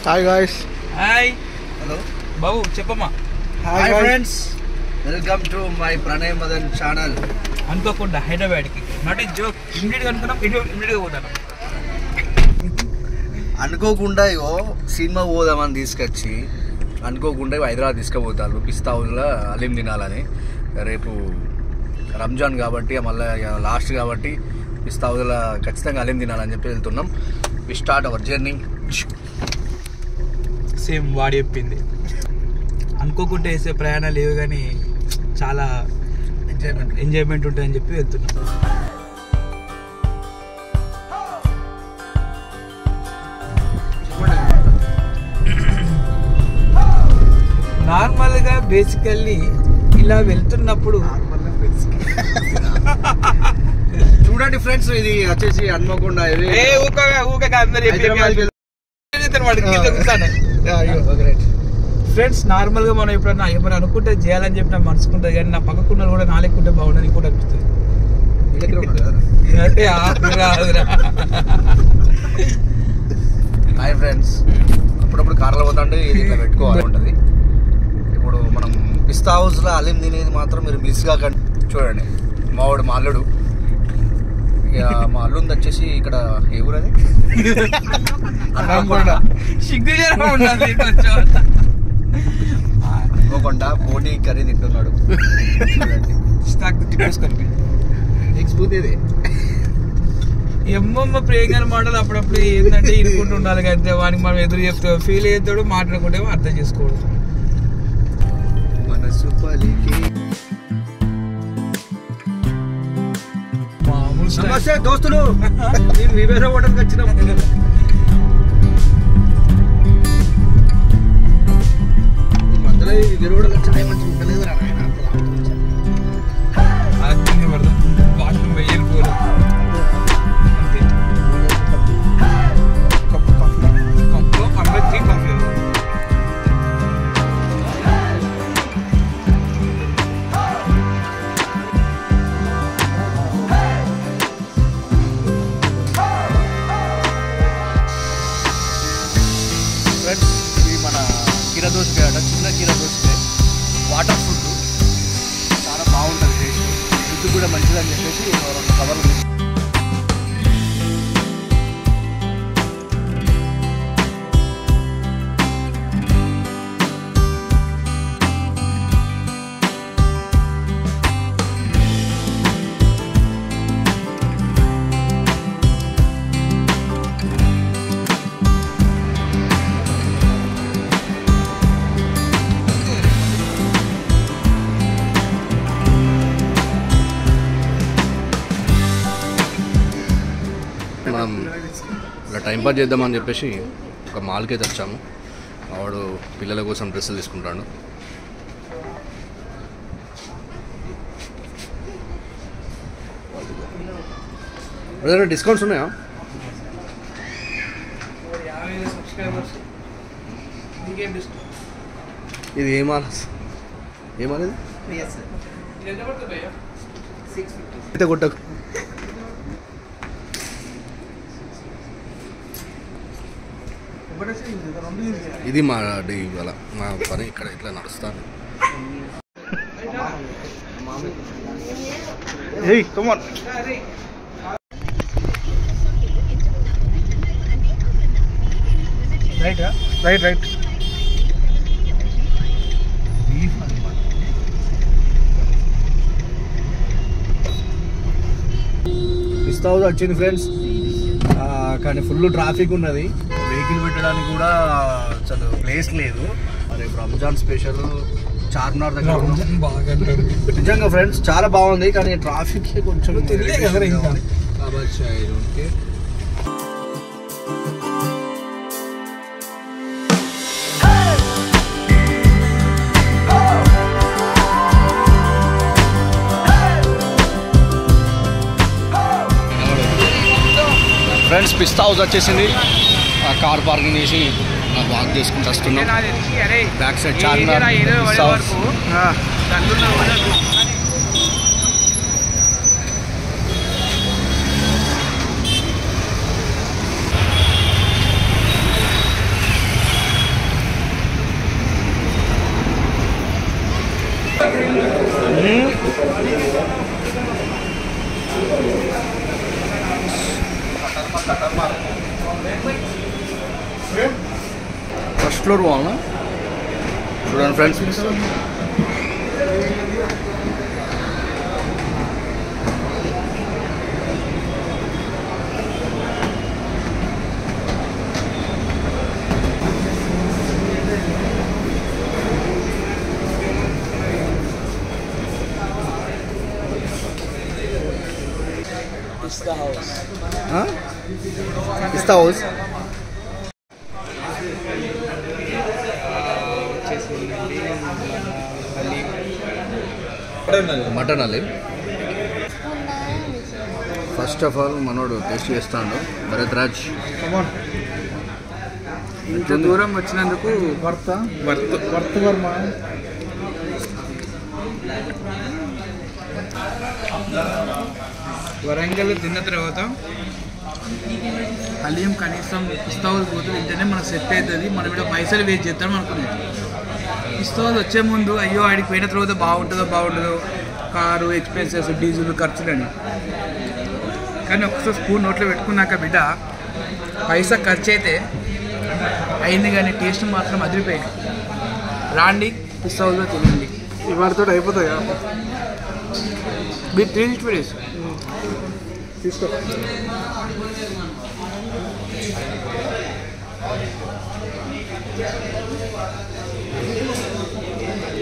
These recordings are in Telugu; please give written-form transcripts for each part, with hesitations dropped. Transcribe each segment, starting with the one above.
Hi guys. హాయ్. హలో బాబు చెప్పమ్మా. Hi friends, welcome to my Pranay Madan channel. అనుకోకుండా హైదరాబాద్కి నాట్ ఏ జోక్, ఇమ్మీడియట్గా అనుకున్నాం, ఇమ్మీడియట్గా పోతాను. అనుకోకుండా ఇగో సినిమా పోదామని తీసుకొచ్చి అనుకోకుండా హైదరాబాద్ తీసుకుపోతారు పిస్తా హౌస్లో అలీం తినాలని. రేపు రంజాన్ కాబట్టి మళ్ళీ లాస్ట్ కాబట్టి పిస్తా హౌస్లో ఖచ్చితంగా అలీం తినాలని చెప్పి వెళ్తున్నాం. We start our journey. Same వాడి చెప్పింది. అనుకోకుండా వేసే ప్రయాణాలు లేవు కానీ చాలా ఎంజాయ్మెంట్ ఉంటుందని చెప్పి వెళ్తున్నాం. నార్మల్గా బేసికల్లీ ఇలా వెళ్తున్నప్పుడు చూడండి ఫ్రెండ్స్, ఇది వచ్చేసి హన్మకొండ ఫ్రెండ్స్. నార్మల్ గా మనం ఎప్పుడన్నా ఏమైనా అనుకుంటే చేయాలని చెప్పి నా మనసుకుంటుంది, కానీ నా పక్కకున్న కూడా నాలేకుంటే బాగుండని కూడా అనిపిస్తుంది. హాయ్ ఫ్రెండ్స్, అప్పుడప్పుడు కార్లో పోతుంటే ఇది ఇట్లా పెట్టుకోవాలి ఉంటుంది. ఇప్పుడు మనం పిస్తా హౌస్లో అలీం తినేది మాత్రం మీరు మిస్ కాకండి. చూడండి, మావాడు మా అల్లుడు. ఇక మా అల్లుంది వచ్చేసి ఇక్కడ ఏ ఊరు అది అనుకోకుండా పోటీ కర్రీ తింటున్నాడు. ఎమ్మమ్మ ప్రేంగన మాటలు అప్పుడప్పుడు ఏంటంటే ఇనుకుంటూ ఉండాలి కదా, వానికి మనం ఎదురు చెప్తే ఫీల్ అవుతాడు, మాట్లాడుకుంటే అర్థం చేసుకోవడం. మనసు పలికి నమస్తే దోస్తులు, నేను వివేర హోటల్కి వచ్చిన మధ్యలో వివేర హోటల్ చాయ్ మంచి ఉండలేదు రా నాయన. వాష్రూమ్ వెళ్ళిపోరు దోసకాయ, చిన్న కీర దోసకాయ, వాటర్ ఫుడ్ చాలా బాగుంటుంది. టేస్ట్ ఫుడ్ కూడా మంచిదని చెప్పేసి 2 కవర్లు. మనం ఇలా టైంపాస్ చేద్దామని చెప్పేసి ఒక మాల్కి అయితే వచ్చాము. వాడు పిల్లల కోసం డ్రెస్సులు తీసుకుంటాడు. ఏదైనా డిస్కౌంట్స్ ఉన్నాయా? ఇది ఏ మాల్? ఏ మాల్ ఇది? అయితే కొట్టకు. ఇది మా ఇవాళ మా పని ఇక్కడ ఇట్లా నడుస్తాను. రైట్ పిస్తా హౌస్ వచ్చింది ఫ్రెండ్స్, కానీ ఫుల్ ట్రాఫిక్ ఉన్నది. వెహికల్ పెట్టడానికి కూడా అసలు ప్లేస్ లేదు. రేపు రంజాన్ స్పెషల్ చార్మినార్ దగ్గర నిజంగా ఫ్రెండ్స్ చాలా బాగుంది, కానీ ట్రాఫిక్ కొంచెం ఫ్రెండ్స్. పిస్తా హౌస్ వచ్చేసింది. కార్ పార్కింగ్ చేసి వాక్ చేసుకుంటూ వస్తున్నాం. బ్యాక్ సైడ్ చార్మినార్ పిస్తా హౌస్. ఫస్ట్ ఫ్లోర్ పోవాలన్నా చూడండి friends. Pista house. Pista house mutton Ali. First of all మనోడు టేస్ట్ చేస్తాడు భరత్ రాజ్. ఇంత దూరం వచ్చినందుకు వర్త్. వరంగల్ తిన్న తర్వాత హలీం కనీసం పిస్తావులు పోతుంది ఇంటనే మనకు సెట్ అవుతుంది. మనం ఇక్కడ పైసలు వేస్ట్ చేస్తాం అనుకునేది. పిస్తావులు వచ్చే ముందు అయ్యో ఆడికి పోయిన తర్వాత బాగుంటుందో కారు ఎక్స్పెన్సెస్ డీజిల్ ఖర్చులని. కానీ ఒకసారి స్పూన్ నోట్లో పెట్టుకున్నాక బిడ్డ పైసా ఖర్చు అయితే అయింది కానీ టేస్ట్ మాత్రం అదిరిపోయింది. రాండి పిస్తావుల్లో తినండి. ఇవాళతో అయిపోతాయి మీరు 360 days తీసుకో.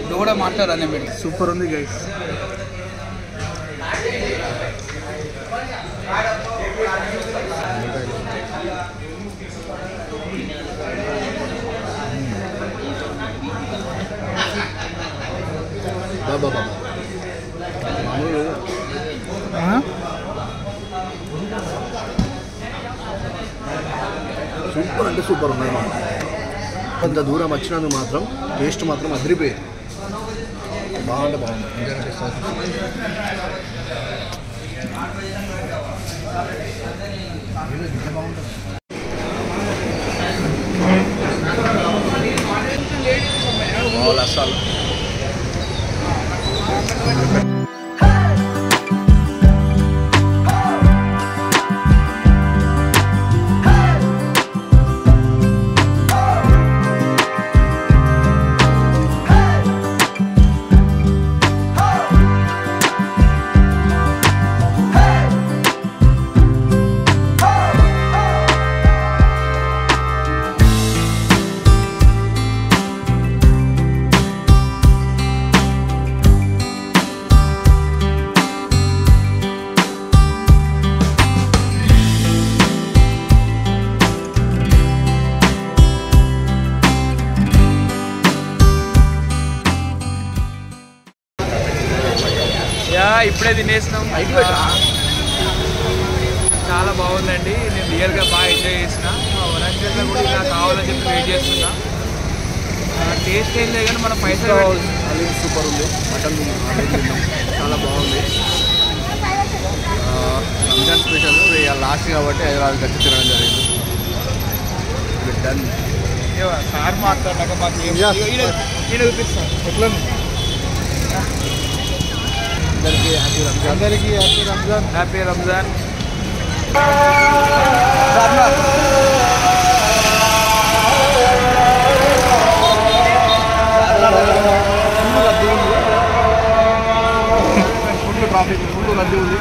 నువ్వు కూడా మాట్లాడాలి మీరు. సూపర్ ఉంది గైస్. బాబా సూపర్ అంటే సూపర్ ఉన్నాయి. కొంత దూరం వచ్చినందుకు మాత్రం టేస్ట్ మాత్రం అదిరిపోయేది. బాగుంది. అసలు ఇప్పుడే తినేసినాం. చాలా బాగుందండి. నేను రియల్గా బాగా ఎంజాయ్ చేసిన. వరంగల్లో కూడా ఇలా కావాలని చెప్పి వెయిట్ చేస్తున్నా. టేస్ట్ ఏం లేదు కానీ మన పైసలు హలీం సూపర్ ఉంది. మటన్ చాలా బాగుంది. రంజాన్ స్పెషల్ లాస్ట్ కాబట్టి హైదరాబాద్ వచ్చి తినడం జరిగింది. డన్. సార్ మాట్లాడాక మాకు చూపిస్తాను ఎట్లా. అందరికీ happy Ramzan. Full traffic, full రద్దీ ఉంది.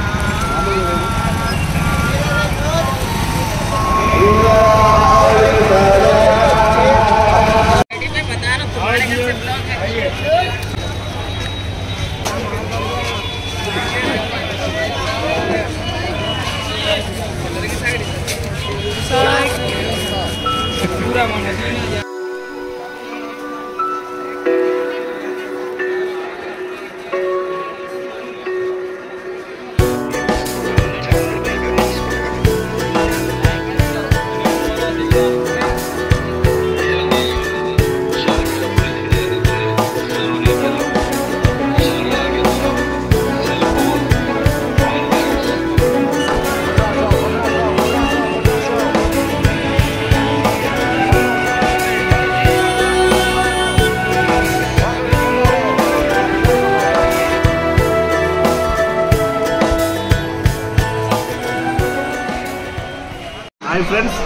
ఫ్రెండ్స్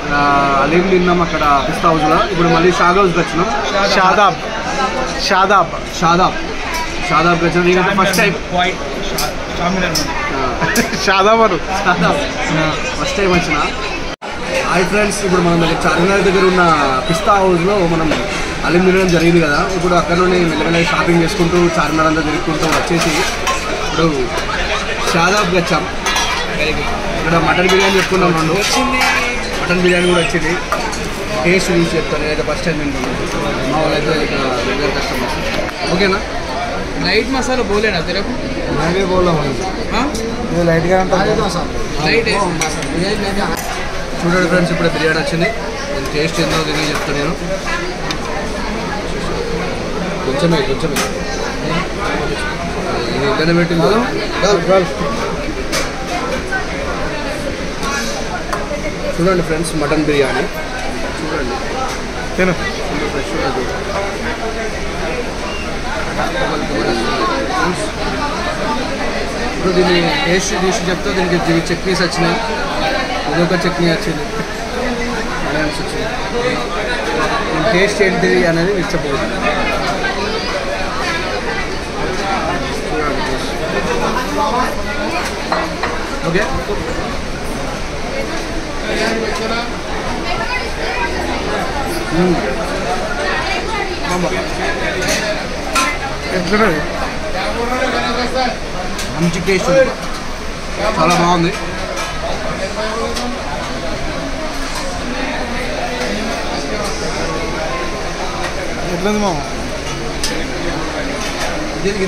అలీం తిన్నాం అక్కడ పిస్తా హౌస్లో. ఇప్పుడు మళ్ళీ షాద్ హౌస్కి వచ్చినాం. షాదాబ్కి వచ్చినాం. నేనైతే ఫస్ట్ టైం ఫస్ట్ టైం వచ్చిన. హాయ్ ఫ్రెండ్స్, ఇప్పుడు మనం చార్మినార్ దగ్గర ఉన్న పిస్తా హౌస్లో మనం అలీం తినడం జరిగింది కదా. ఇప్పుడు అక్కడ నుండి మెల్లమెల్లగా షాపింగ్ చేసుకుంటూ చార్మినార్ అంతా తిరుగుకుంటూ వచ్చేసి ఇప్పుడు షాదాబ్కి వచ్చాం. ఇక్కడ మటన్ బిర్యానీ చెప్పుకున్నాం. 2 మటన్ బిర్యానీ కూడా వచ్చింది. టేస్ట్ చూసి చెప్తాను. నేనైతే ఫస్ట్ టైం తింటున్నాను. మా వాళ్ళైతే ఇక్కడ రెగ్యులర్ కస్టమర్స్. ఓకేనా? లైట్ మసాలా బోలేనా తెరకు లైట్గా లైట్ చూడండి ఫ్రెండ్స్, ఇప్పుడు బిర్యానీ వచ్చింది. నేను టేస్ట్ ఏందో తిని చెప్తాను. నేను కొంచెమే ఇది ఎక్కడ పెట్టిందో చూడండి ఫ్రెండ్స్. మటన్ బిర్యానీ చూడండి, తిను. ఫ్రెష్. ఇప్పుడు దీన్ని టేస్ట్ తీసి చెప్తే దీనికి చట్నీస్ వచ్చినాయి. ఇదొక చట్నీ వచ్చింది, ఆనియన్స్ వచ్చింది. టేస్ట్ ఏంటిది అనేది మీకు చెప్పబోతుంది. ఓకే, మంచి టేస్ట్ ఉంది, చాలా బాగుంది. ఎట్లుంది మామ? దీనికి